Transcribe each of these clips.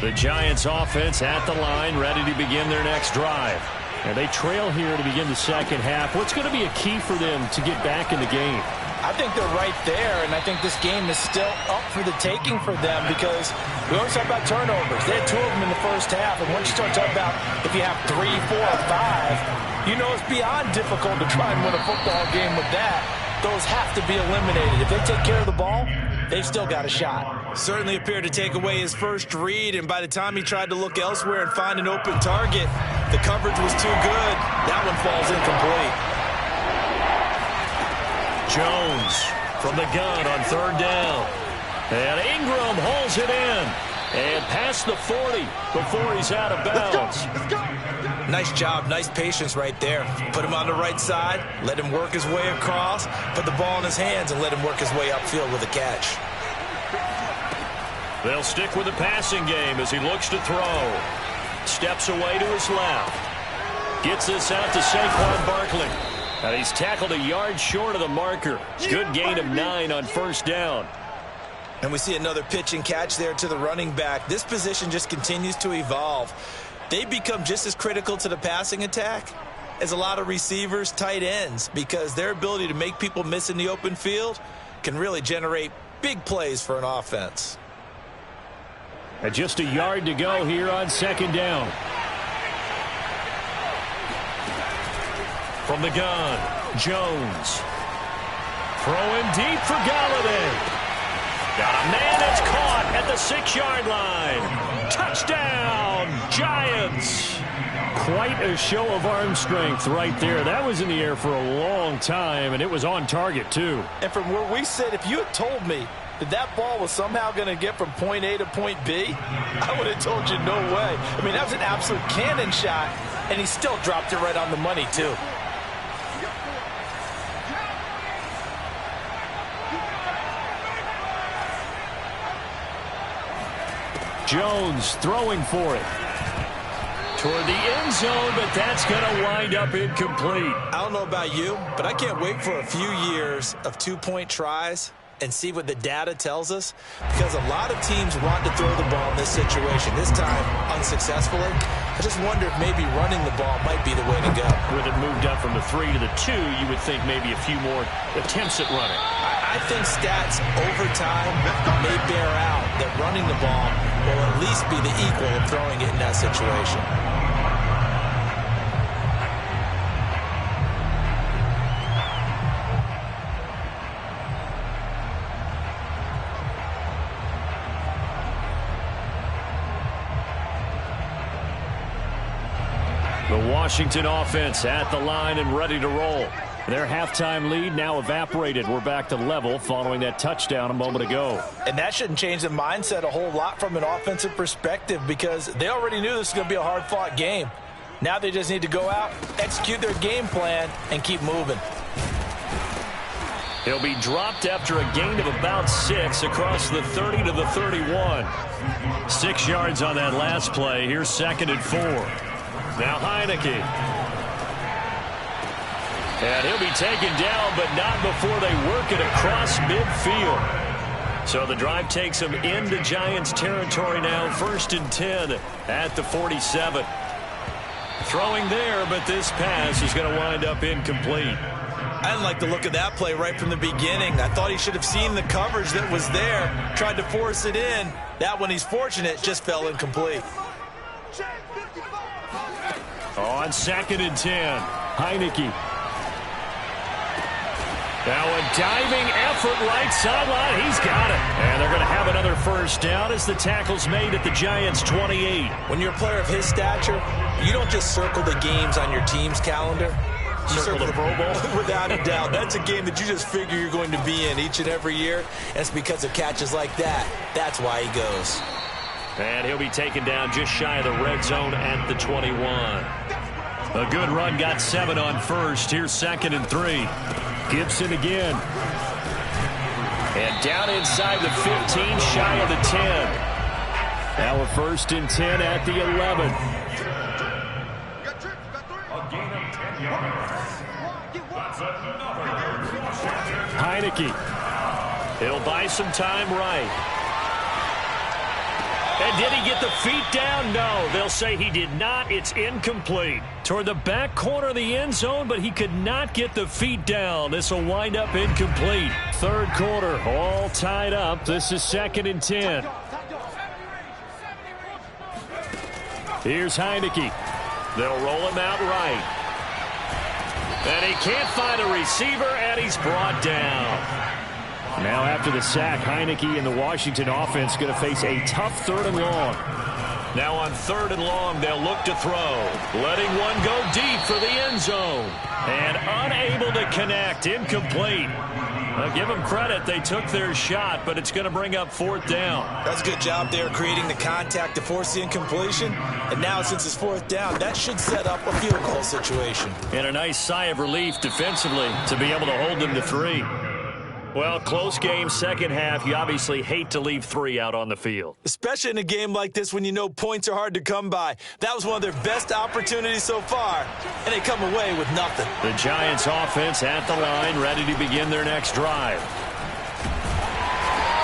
The Giants offense at the line, ready to begin their next drive. And they trail here to begin the second half. What's going to be a key for them to get back in the game? I think they're right there, and I think this game is still up for the taking for them because we always talk about turnovers. They had 2 of them in the first half, and once you start talking about if you have 3, 4, or 5, you know it's beyond difficult to try and win a football game with that. Those have to be eliminated. If they take care of the ball, they've still got a shot. Certainly appeared to take away his first read, and by the time he tried to look elsewhere and find an open target, the coverage was too good. That one falls incomplete. Jones from the gun on 3rd down. And Ingram hauls it in. And past the 40 before he's out of bounds. Let's go. Nice job, nice patience right there. Put him on the right side, let him work his way across, put the ball in his hands, and let him work his way upfield with a catch. They'll stick with the passing game as he looks to throw. Steps away to his left. Gets this out to Saquon Barkley. And he's tackled a yard short of the marker. Good gain of 9 on 1st down. And we see another pitch and catch there to the running back. This position just continues to evolve. They become just as critical to the passing attack as a lot of receivers, tight ends, because their ability to make people miss in the open field can really generate big plays for an offense. And just a yard to go here on 2nd down. From the gun, Jones. Throwing deep for Galladay. Got a man that's caught at the 6-yard line. Touchdown, Giants. Quite a show of arm strength right there. That was in the air for a long time, and it was on target, too. And from where we sit, if you had told me that ball was somehow going to get from point A to point B, I would have told you no way. I mean, that was an absolute cannon shot, and he still dropped it right on the money, too. Jones throwing for it. Toward the end zone, but that's going to wind up incomplete. I don't know about you, but I can't wait for a few years of 2-point tries and see what the data tells us, because a lot of teams want to throw the ball in this situation. This time, unsuccessfully. I just wonder if maybe running the ball might be the way to go. With it moved up from the 3 to the 2, you would think maybe a few more attempts at running. I think stats over time may bear out that running the ball will at least be the equal of throwing it in that situation. The Washington offense at the line and ready to roll. Their halftime lead now evaporated. We're back to level following that touchdown a moment ago. And that shouldn't change the mindset a whole lot from an offensive perspective, because they already knew this was going to be a hard-fought game. Now they just need to go out, execute their game plan, and keep moving. He'll be dropped after a gain of about 6 across the 30 to the 31. 6 yards on that last play. Here's 2nd and 4. Now Heineke. And he'll be taken down, but not before they work it across midfield. So the drive takes them into Giants territory now. 1st and 10 at the 47. Throwing there, but this pass is going to wind up incomplete. I didn't like the look of that play right from the beginning. I thought he should have seen the coverage that was there, tried to force it in. That one, he's fortunate, just fell incomplete. On 2nd and 10, Heineke. Now a diving effort right sideline. He's got it. And they're going to have another 1st down as the tackle's made at the Giants' 28. When you're a player of his stature, you don't just circle the games on your team's calendar. You circle the Pro Bowl. Without a doubt. That's a game that you just figure you're going to be in each and every year. And it's because of catches like that. That's why he goes. And he'll be taken down just shy of the red zone at the 21. A good run got 7 on 1st. Here's 2nd and 3. Gibson again. And down inside the 15, shy of the 10. Now a 1st and 10 at the 11. Heineke. He'll buy some time right. And did he get the feet down? No, they'll say he did not. It's incomplete. Toward the back corner of the end zone, but he could not get the feet down. This will wind up incomplete. Third quarter, all tied up. This is 2nd and 10. Here's Heineke. They'll roll him out right. And he can't find a receiver, and he's brought down. Now after the sack, Heineke and the Washington offense going to face a tough 3rd and long. Now on 3rd and long, they'll look to throw. Letting one go deep for the end zone. And unable to connect. Incomplete. Give them credit. They took their shot, but it's going to bring up 4th down. That's a good job there creating the contact to force the incompletion. And now since it's 4th down, that should set up a field goal situation. And a nice sigh of relief defensively to be able to hold them to 3. Well, close game, second half. You obviously hate to leave 3 out on the field. Especially in a game like this when you know points are hard to come by. That was one of their best opportunities so far, and they come away with nothing. The Giants offense at the line, ready to begin their next drive.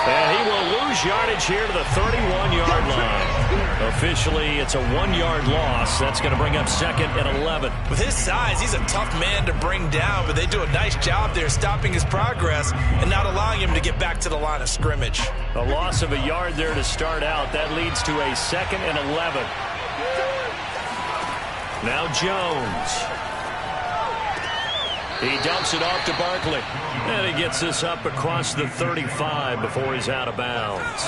And he will lose yardage here to the 31-yard line. Officially, it's a 1-yard loss. That's going to bring up 2nd and 11. With his size, he's a tough man to bring down, but they do a nice job there stopping his progress and not allowing him to get back to the line of scrimmage. A loss of a yard there to start out. That leads to a 2nd and 11. Now Jones. He dumps it off to Barkley. And he gets this up across the 35 before he's out of bounds.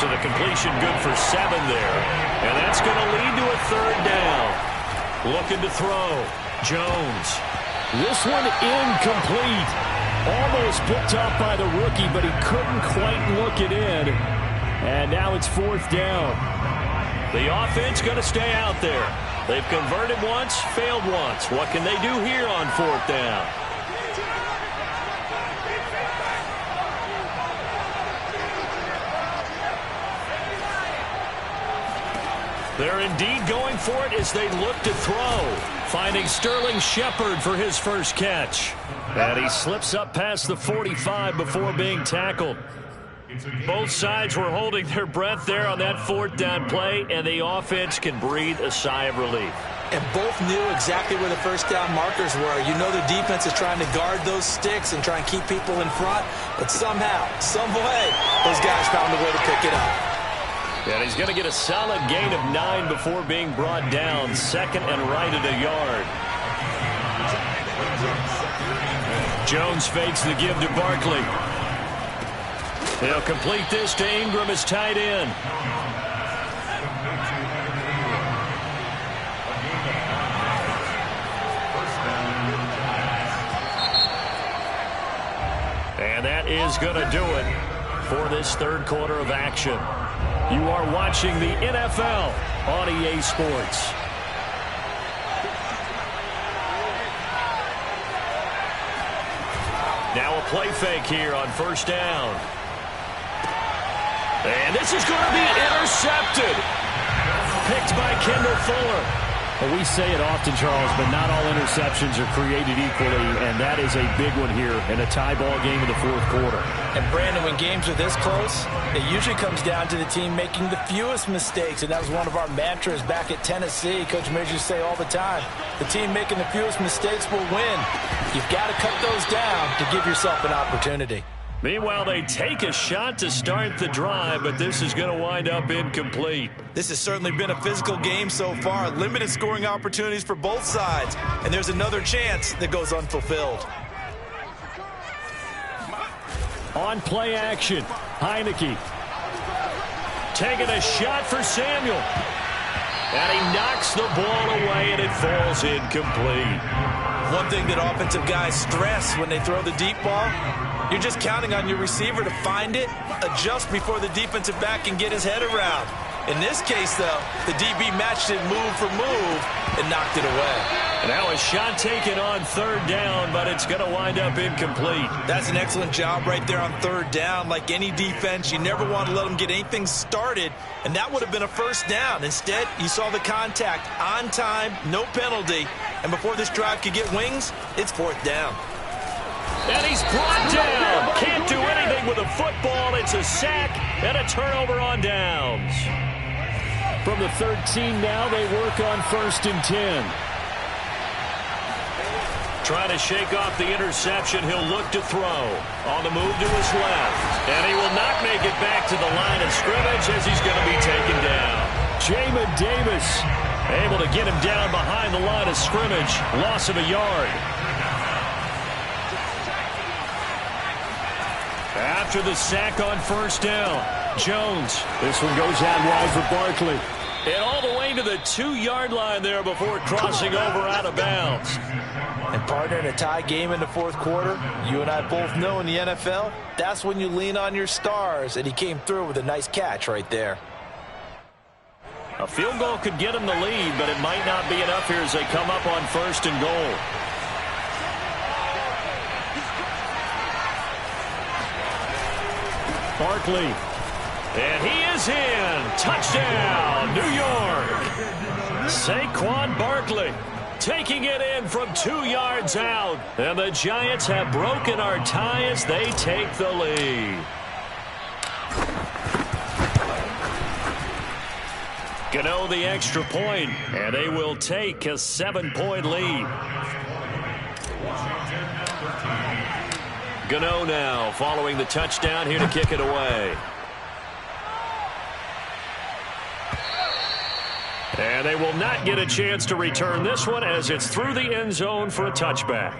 So the completion good for 7 there. And that's going to lead to a 3rd down. Looking to throw. Jones. This one incomplete. Almost picked up by the rookie, but he couldn't quite look it in. And now it's 4th down. The offense going to stay out there. They've converted once, failed once. What can they do here on 4th down? They're indeed going for it as they look to throw. Finding Sterling Shepard for his first catch. And he slips up past the 45 before being tackled. Both sides were holding their breath there on that 4th down play, and the offense can breathe a sigh of relief. And both knew exactly where the first down markers were. You know the defense is trying to guard those sticks and try and keep people in front, but somehow, some way, those guys found a way to pick it up. And he's going to get a solid gain of 9 before being brought down. 2nd and right at a yard. Jones fakes the give to Barkley. He'll complete this to Ingram as tight end. And that is going to do it for this 3rd quarter of action. You are watching the NFL on EA Sports. Now a play fake here on 1st down. And this is going to be intercepted. Picked by Kendall Fuller. Well, we say it often, Charles, but not all interceptions are created equally, and that is a big one here in a tie ball game in the 4th quarter. And, Brandon, when games are this close, it usually comes down to the team making the fewest mistakes, and that was one of our mantras back at Tennessee. Coach Mears used to say all the time, the team making the fewest mistakes will win. You've got to cut those down to give yourself an opportunity. Meanwhile, they take a shot to start the drive, but this is going to wind up incomplete. This has certainly been a physical game so far. Limited scoring opportunities for both sides. And there's another chance that goes unfulfilled. On play action, Heineke. Taking a shot for Samuel. And he knocks the ball away, and it falls incomplete. One thing that offensive guys stress when they throw the deep ball, you're just counting on your receiver to find it, adjust before the defensive back can get his head around. In this case, though, the DB matched it move for move and knocked it away. Now a shot taken on 3rd down, but it's going to wind up incomplete. That's an excellent job right there on 3rd down. Like any defense, you never want to let them get anything started, and that would have been a 1st down. Instead, you saw the contact on time, no penalty, and before this drive could get wings, it's 4th down. And he's brought down. Can't do anything with a football. It's a sack and a turnover on downs. From the 13 now, they work on 1st and 10. Trying to shake off the interception. He'll look to throw. On the move to his left. And he will not make it back to the line of scrimmage as he's going to be taken down. Jamin Davis able to get him down behind the line of scrimmage. Loss of a yard. After the sack on 1st down, Jones. This one goes out wide for Barkley. And all the way to the 2-yard line there before crossing over out of bounds. And partner, in a tie game in the 4th quarter, you and I both know in the NFL, that's when you lean on your stars, and he came through with a nice catch right there. A field goal could get him the lead, but it might not be enough here as they come up on 1st and goal. Barkley. And he is in. Touchdown, New York. Saquon Barkley taking it in from 2 yards out. And the Giants have broken our tie as they take the lead. Gano the extra point, and they will take a 7-point lead. Gano now following the touchdown here to kick it away. And they will not get a chance to return this one as it's through the end zone for a touchback.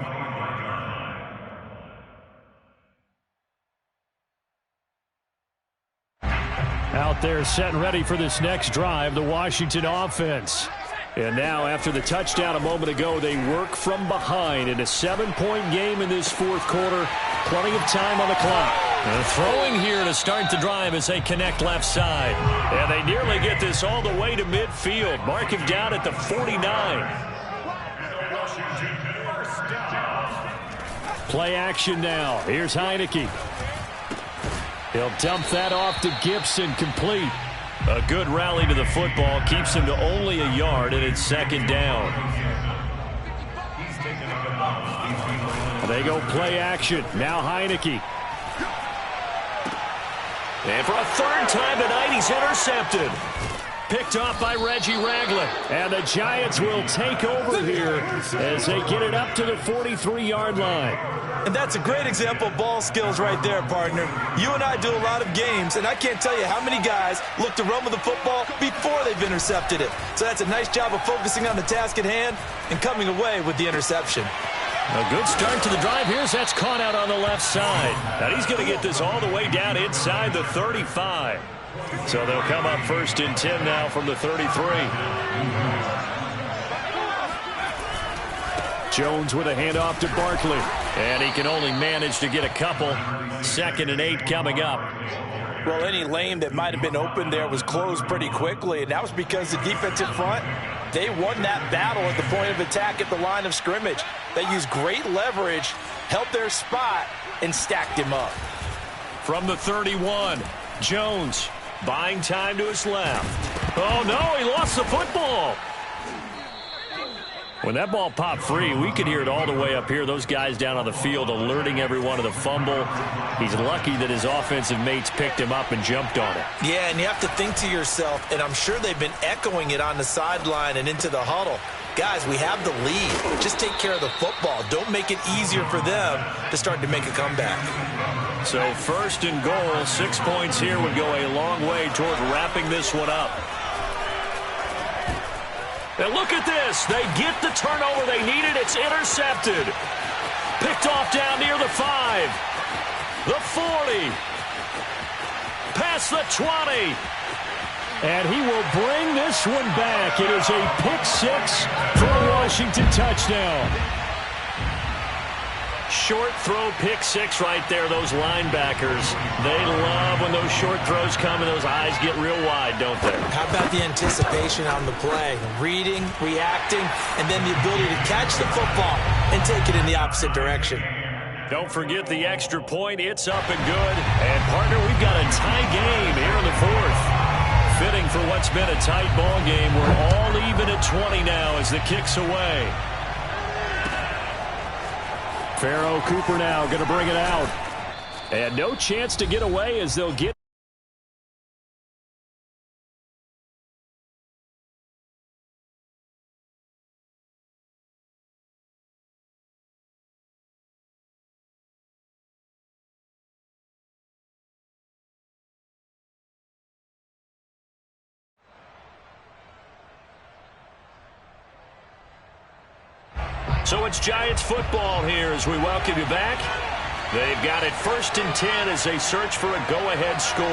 Out there set and ready for this next drive, the Washington offense. And now after the touchdown a moment ago, they work from behind in a 7-point game in this 4th quarter. Plenty of time on the clock. And throwing here to start the drive as they connect left side. And they nearly get this all the way to midfield. Mark him down at the 49. Play action now. Here's Heineke. He'll dump that off to Gibson, complete. A good rally to the football keeps him to only a yard, and it's 2nd down. They go play action. Now Heineke. And for a 3rd time tonight, he's intercepted. Picked off by Reggie Ragland. And the Giants will take over here as they get it up to the 43-yard line. And that's a great example of ball skills right there, partner. You and I do a lot of games, and I can't tell you how many guys look to run with the football before they've intercepted it. So that's a nice job of focusing on the task at hand and coming away with the interception. A good start to the drive here as that's caught out on the left side. And he's going to get this all the way down inside the 35. So they'll come up 1st and 10 now from the 33. Jones with a handoff to Barkley. And he can only manage to get a couple. 2nd and 8 coming up. Well, any lane that might have been open there was closed pretty quickly, and that was because the defensive front, they won that battle at the point of attack at the line of scrimmage. They used great leverage, held their spot, and stacked him up. From the 31, Jones buying time to his left. Oh, no, he lost the football. When that ball popped free, we could hear it all the way up here. Those guys down on the field alerting everyone of the fumble. He's lucky that his offensive mates picked him up and jumped on it. Yeah, and you have to think to yourself, and I'm sure they've been echoing it on the sideline and into the huddle. Guys, we have the lead. Just take care of the football. Don't make it easier for them to start to make a comeback. So 1st and goal, 6 points here would go a long way toward wrapping this one up. And look at this. They get the turnover they needed. It's intercepted. Picked off down near the 5. The 40. Past the 20. And he will bring this one back. It is a pick 6 for a Washington touchdown. Short throw, pick 6 right there. Those linebackers, they love when those short throws come and those eyes get real wide, don't they? How about the anticipation on the play? Reading, reacting, and then the ability to catch the football and take it in the opposite direction. Don't forget the extra point. It's up and good. And, partner, we've got a tie game here in the 4th. Fitting for what's been a tight ball game. We're all even at 20 now as the kick's away. Pharaoh Cooper now going to bring it out. And no chance to get away as they'll get. So it's Giants football here as we welcome you back. They've got it 1st and 10 as they search for a go-ahead score.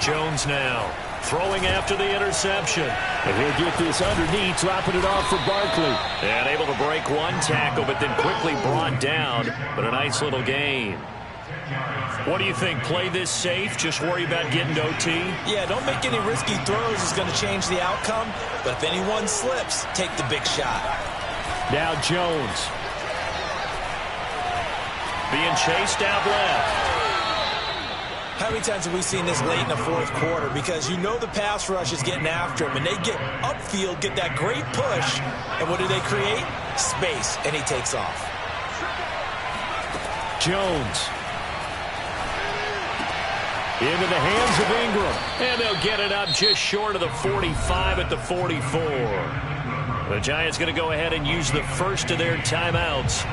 Jones now throwing after the interception. And he'll get this underneath, dropping it off for Barkley. And able to break one tackle, but then quickly brought down. But a nice little gain. What do you think? Play this safe? Just worry about getting to OT? Yeah, don't make any risky throws. It's going to change the outcome. But if anyone slips, take the big shot. Now Jones. Being chased out left. How many times have we seen this late in the 4th quarter? Because you know the pass rush is getting after him, and they get upfield, get that great push, and what do they create? Space, and he takes off. Jones. Into the hands of Ingram. And they'll get it up just short of the 45 at the 44. The Giants going to go ahead and use the first of their timeouts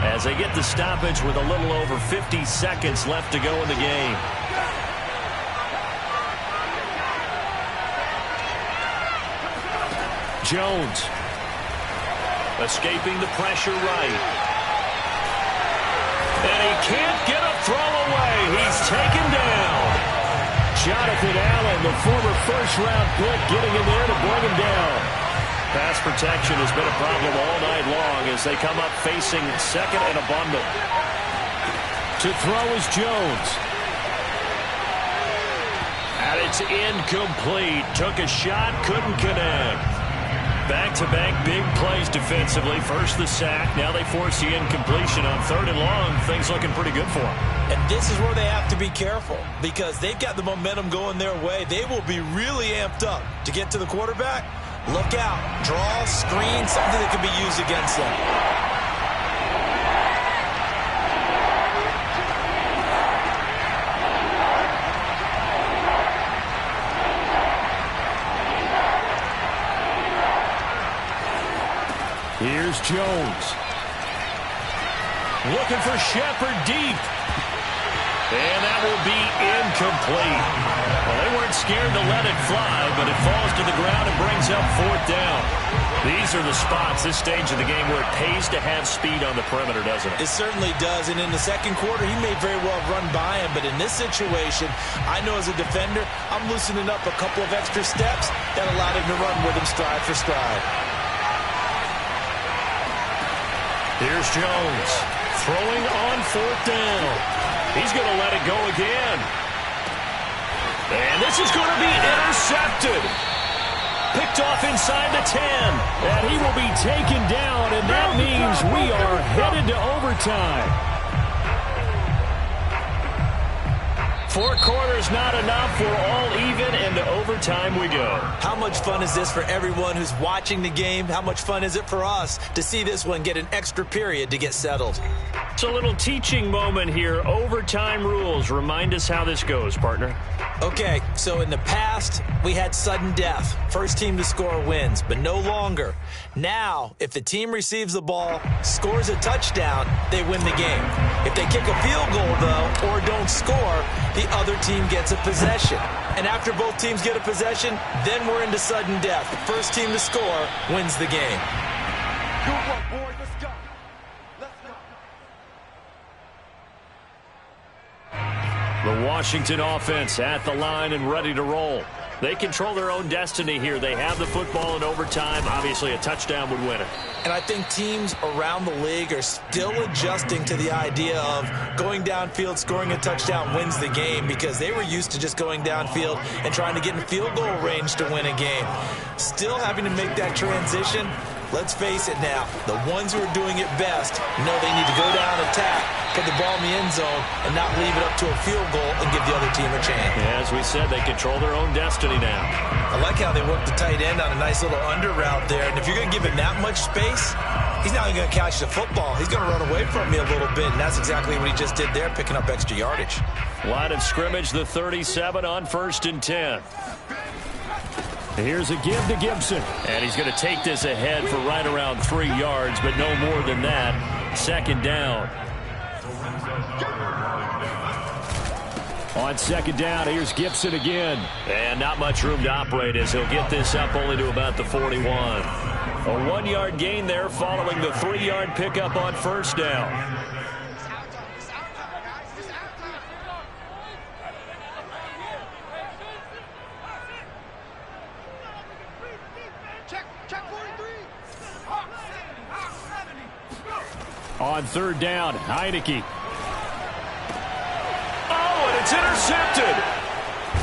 as they get the stoppage with a little over 50 seconds left to go in the game. Jones. Escaping the pressure right. And he can't get a throw away. He's taken down. Jonathan Allen, the former first-round pick, getting in there to bring him down. Pass protection has been a problem all night long as they come up facing 2nd and a bundle. To throw is Jones. And it's incomplete. Took a shot, couldn't connect. Back-to-back big plays defensively. First the sack. Now they force the incompletion on 3rd and long. Things looking pretty good for them. And this is where they have to be careful because they've got the momentum going their way. They will be really amped up to get to the quarterback. Look out. Draw, screen, something that can be used against them. Here's Jones. Looking for Shepard deep. And that will be incomplete. Well, they weren't scared to let it fly, but it falls to the ground and brings up 4th down. These are the spots, this stage of the game, where it pays to have speed on the perimeter, doesn't it? It certainly does, and in the 2nd quarter, he may very well run by him, but in this situation, I know as a defender, I'm loosening up a couple of extra steps that allowed him to run with him stride for stride. Here's Jones throwing on 4th down. He's going to let it go again. And this is going to be intercepted. Picked off inside the 10. And he will be taken down, and that means we are headed to overtime. 4 quarters not enough. We're all even, and to overtime we go. How much fun is this for everyone who's watching the game? How much fun is it for us to see this one get an extra period to get settled? It's a little teaching moment here. Overtime rules. Remind us how this goes, partner. Okay, so in the past, we had sudden death. First team to score wins, but no longer. Now, if the team receives the ball, scores a touchdown, they win the game. If they kick a field goal, though, or don't score, the other team gets a possession. And after both teams get a possession, then we're into sudden death. First team to score wins the game. Good work, boys. Let's go. Let's go. The Washington offense at the line and ready to roll. They control their own destiny here. They have the football in overtime. Obviously, a touchdown would win it. And I think teams around the league are still adjusting to the idea of going downfield, scoring a touchdown wins the game, because they were used to just going downfield and trying to get in field goal range to win a game. Still having to make that transition. Let's face it now, the ones who are doing it best know they need to go down, attack, put the ball in the end zone and not leave it up to a field goal and give the other team a chance. Yeah, as we said, they control their own destiny now. I like how they work the tight end on a nice little under route there. And if you're going to give him that much space, he's not even going to catch the football. He's going to run away from me a little bit, and that's exactly what he just did there, picking up extra yardage. Line of scrimmage, the 37 on 1st and 10. Here's a give to Gibson. And he's going to take this ahead for right around 3 yards, but no more than that. 2nd down. On 2nd down, here's Gibson again. And not much room to operate as he'll get this up only to about the 41. A 1-yard gain there following the 3-yard pickup on 1st down. On 3rd down, Heineke. Oh, and it's intercepted.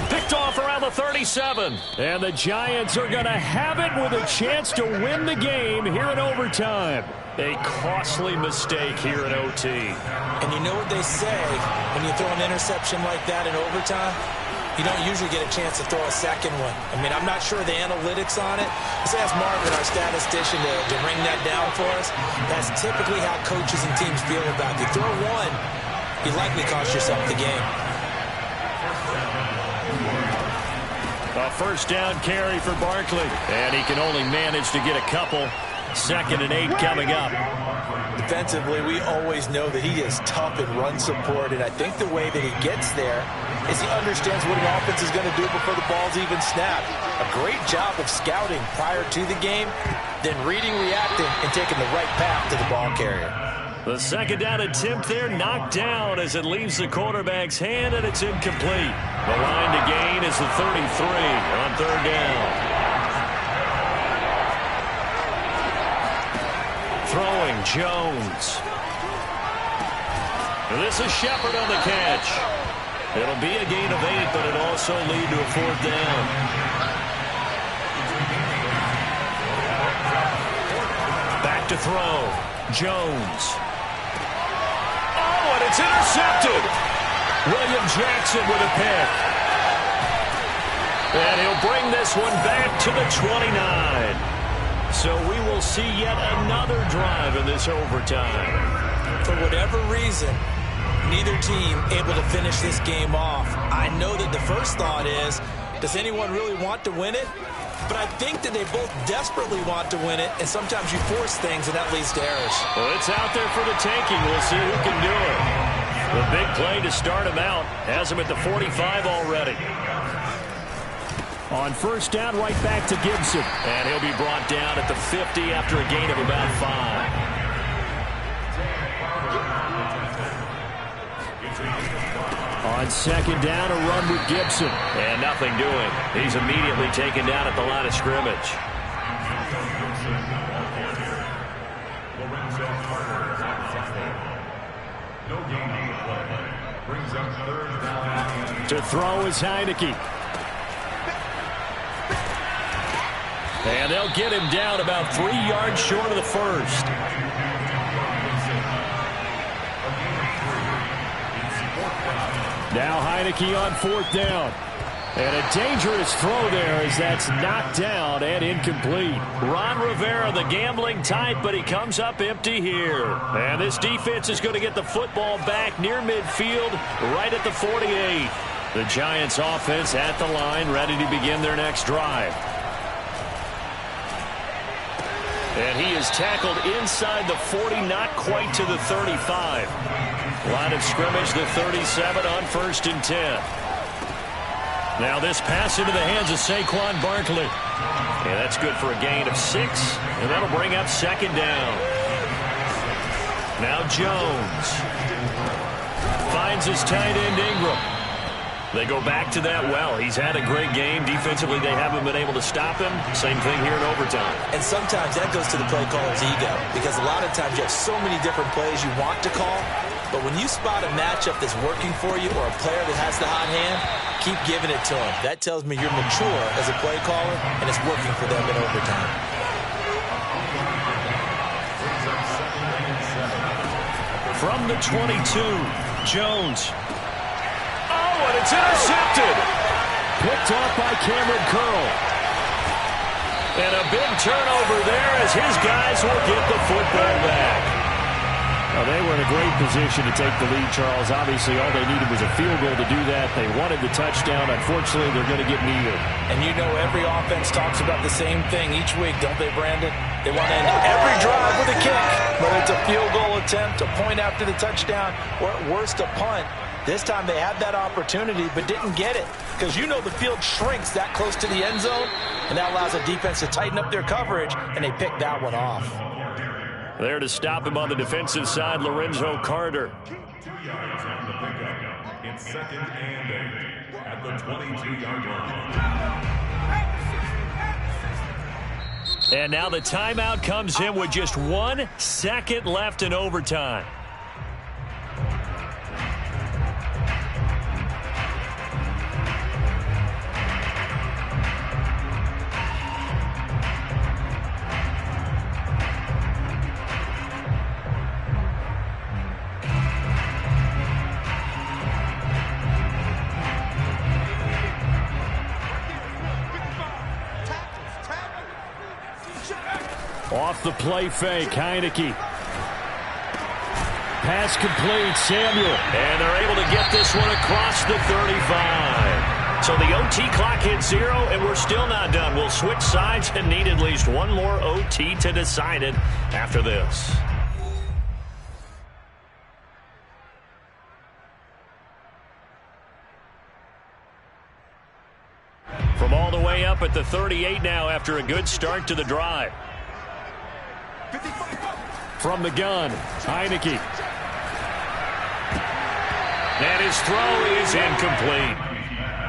Picked off around the 37. And the Giants are going to have it with a chance to win the game here in overtime. A costly mistake here in OT. And you know what they say, when you throw an interception like that in overtime, you don't usually get a chance to throw a second one. I mean, I'm not sure the analytics on it. Let's ask Marvin, our statistician, to ring that down for us. That's typically how coaches and teams feel about it. You throw one, you likely cost yourself the game. A 1st down carry for Barkley. And he can only manage to get a couple. 2nd and 8 coming up. Defensively, we always know that he is tough in run support, and I think the way that he gets there is he understands what an offense is going to do before the ball's even snapped. A great job of scouting prior to the game, then reading, reacting, and taking the right path to the ball carrier. The 2nd down attempt there knocked down as it leaves the quarterback's hand, and it's incomplete. The line to gain is the 33 on 3rd down. Throwing, Jones. This is Shepard on the catch. It'll be a gain of 8, but it'll also lead to a 4th down. Back to throw. Jones. Oh, and it's intercepted. William Jackson with a pick. And he'll bring this one back to the 29. So we will see yet another drive in this overtime. For whatever reason, neither team able to finish this game off. I know that the first thought is, does anyone really want to win it? But I think that they both desperately want to win it, and sometimes you force things, and that leads to errors. Well, it's out there for the taking. We'll see who can do it. The big play to start him out has him at the 45 already. On 1st down, right back to Gibson. And he'll be brought down at the 50 after a gain of about 5. On 2nd down, a run with Gibson. And nothing doing. He's immediately taken down at the line of scrimmage. To throw is Heineke. And they'll get him down about 3 yards short of the 1st. Now Heineke on 4th down. And a dangerous throw there as that's knocked down and incomplete. Ron Rivera, the gambling type, but he comes up empty here. And this defense is going to get the football back near midfield, right at the 48. The Giants offense at the line, ready to begin their next drive. And he is tackled inside the 40, not quite to the 35. Line of scrimmage, the 37 on 1st and 10. Now this pass into the hands of Saquon Barkley. And that's good for a gain of 6. And that'll bring up 2nd down. Now Jones finds his tight end Ingram. They go back to that well. He's had a great game. Defensively, they haven't been able to stop him. Same thing here in overtime. And sometimes that goes to the play caller's ego, because a lot of times you have so many different plays you want to call, but when you spot a matchup that's working for you or a player that has the hot hand, keep giving it to him. That tells me you're mature as a play caller, and it's working for them in overtime. From the 22, Jones. Oh, and it's intercepted. Picked off by Cameron Curl. And a big turnover there as his guys will get the football back. Well, they were in a great position to take the lead, Charles. Obviously, all they needed was a field goal to do that. They wanted the touchdown. Unfortunately, they're going to get neither. And you know every offense talks about the same thing each week, don't they, Brandon? They want to end every drive with a kick, whether it's a field goal attempt, a point after the touchdown, or at worst a punt. This time they had that opportunity but didn't get it because you know the field shrinks that close to the end zone, and that allows the defense to tighten up their coverage, and they picked that one off. There to stop him on the defensive side, Lorenzo Carter. 2 yards on the pickup. It's 2nd and 8 at the 22-yard line. And now the timeout comes in with just 1 second left in overtime. Off the play fake, Heineke. Pass complete, Samuel. And they're able to get this one across the 35. So the OT clock hits 0, and we're still not done. We'll switch sides and need at least one more OT to decide it after this. From all the way up at the 38 now after a good start to the drive. From the gun, Heineke. And his throw is incomplete.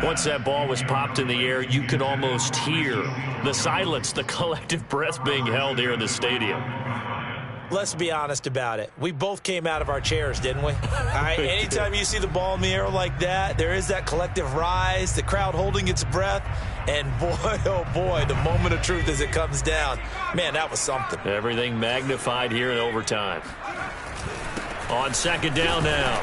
Once that ball was popped in the air, you could almost hear the silence, the collective breath being held here in the stadium. Let's be honest about it. We both came out of our chairs, didn't we? All right, anytime you see the ball in the air like that, there is that collective rise, the crowd holding its breath, and boy, oh boy, the moment of truth as it comes down. Man, that was something. Everything magnified here in overtime. On 2nd down now,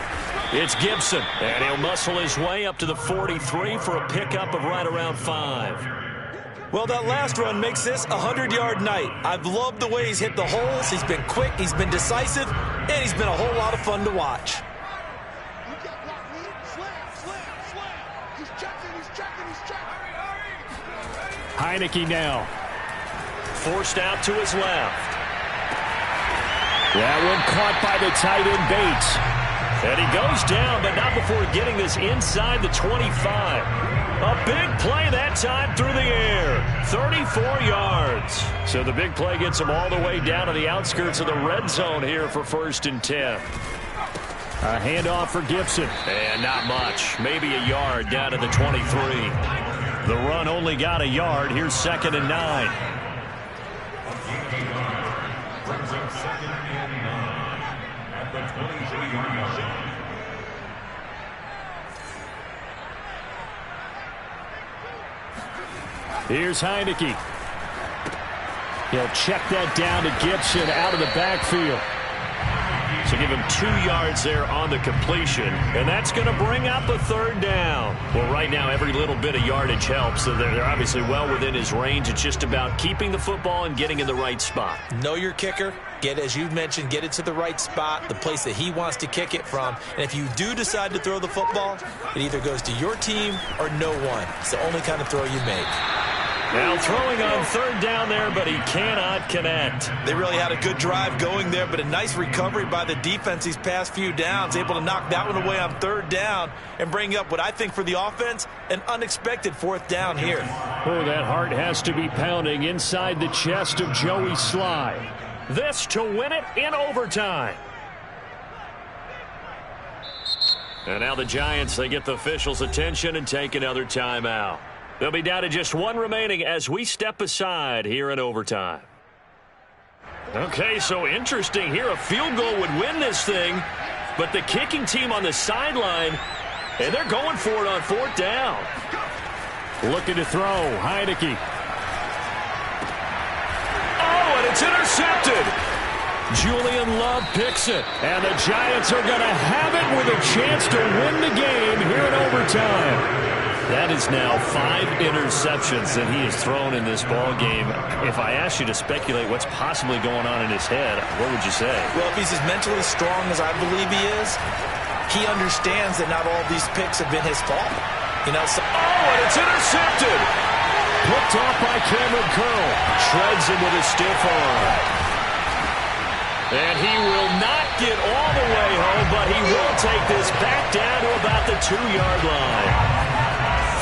it's Gibson, and he'll muscle his way up to the 43 for a pickup of right around 5. Well, that last run makes this a 100-yard night. I've loved the way he's hit the holes. He's been quick, he's been decisive, and he's been a whole lot of fun to watch. Heineke now. Forced out to his left. That one caught by the tight end Bates. And he goes down, but not before getting this inside the 25. A big play that time through the air. 34 yards. So the big play gets him all the way down to the outskirts of the red zone here for 1st and 10. A handoff for Gibson. And not much. Maybe a yard down to the 23. The run only got a yard. Here's 2nd and 9. Brings up 2nd and 9 at the 23-yard line. Here's Heineke. He'll check that down to Gibson out of the backfield. So give him 2 yards there on the completion, and that's going to bring up a 3rd down. Well, right now, every little bit of yardage helps. So they're obviously well within his range. It's just about keeping the football and getting in the right spot. Know your kicker. Get, as you mentioned, get it to the right spot, the place that he wants to kick it from. And if you do decide to throw the football, it either goes to your team or no one. It's the only kind of throw you make. Now throwing on 3rd down there, but he cannot connect. They really had a good drive going there, but a nice recovery by the defense these past few downs, able to knock that one away on 3rd down and bring up what I think for the offense, an unexpected 4th down here. Oh, that heart has to be pounding inside the chest of Joey Sly. This to win it in overtime. And now the Giants, they get the officials' attention and take another timeout. They'll be down to just 1 remaining as we step aside here in overtime. Okay, so interesting here. A field goal would win this thing, but the kicking team on the sideline, and they're going for it on 4th down. Looking to throw, Heineke. Oh, and it's intercepted. Julian Love picks it. And the Giants are going to have it with a chance to win the game here in overtime. That is now 5 interceptions that he has thrown in this ball game. If I asked you to speculate what's possibly going on in his head, what would you say? Well, if he's as mentally strong as I believe he is, he understands that not all these picks have been his fault. You know, and it's intercepted. Picked off by Cameron Curl. Shreds him with a stiff arm. And he will not get all the way home, but he will take this back down to about the 2-yard line.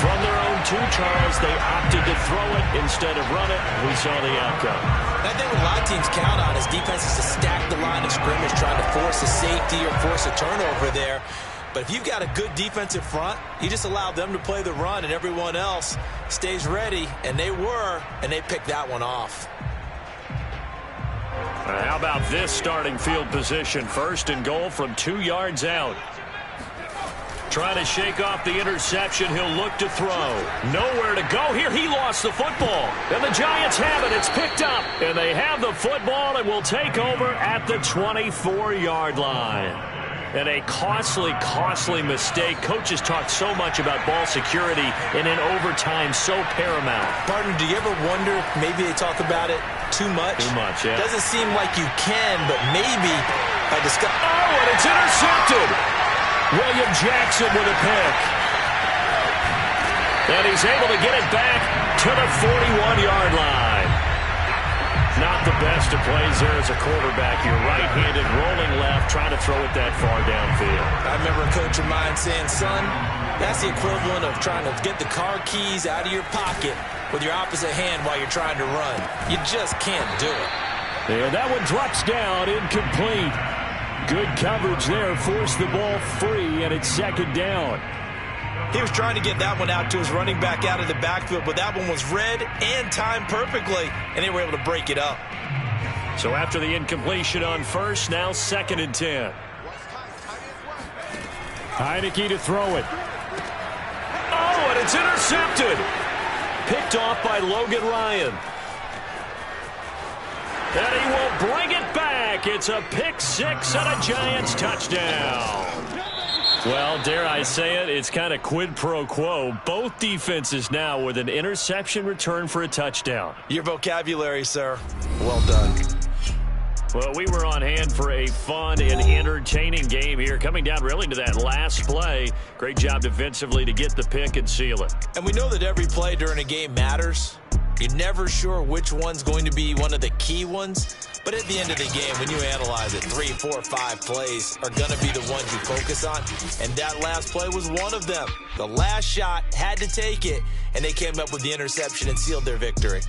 From their own 2, Charles, they opted to throw it instead of run it. We saw the outcome. I think what a lot of teams count on is defenses to stack the line of scrimmage, trying to force a safety or force a turnover there. But if you've got a good defensive front, you just allow them to play the run, and everyone else stays ready, and they picked that one off. How about this starting field position? 1st and goal from 2 yards out. Trying to shake off the interception. He'll look to throw. Nowhere to go here. He lost the football. And the Giants have it. It's picked up. And they have the football and will take over at the 24-yard line. And a costly mistake. Coaches talk so much about ball security, and in overtime, so paramount. Partner, do you ever wonder if maybe they talk about it too much? Too much, yeah. Doesn't seem like you can, but maybe by discussing. Oh, and it's intercepted. William Jackson with a pick. And he's able to get it back to the 41-yard line. Not the best of plays there as a quarterback. You're right-handed, rolling left, trying to throw it that far downfield. I remember a coach of mine saying, son, that's the equivalent of trying to get the car keys out of your pocket with your opposite hand while you're trying to run. You just can't do it. And that one drops down, incomplete. Good coverage there, forced the ball free, and it's 2nd down. He was trying to get that one out to his running back out of the backfield, but that one was read and timed perfectly, and they were able to break it up. So after the incompletion on 1st, now 2nd and 10. Heineke to throw it. Oh, and it's intercepted. Picked off by Logan Ryan. And he will bring it back. It's a pick 6 and a Giants touchdown. Well, dare I say it, it's kind of quid pro quo. Both defenses now with an interception return for a touchdown. Your vocabulary, sir. Well done. Well, we were on hand for a fun and entertaining game here. Coming down really to that last play. Great job defensively to get the pick and seal it. And we know that every play during a game matters. You're never sure which one's going to be one of the key ones. But at the end of the game, when you analyze it, 3, 4, 5 plays are going to be the ones you focus on. And that last play was one of them. The last shot had to take it, and they came up with the interception and sealed their victory.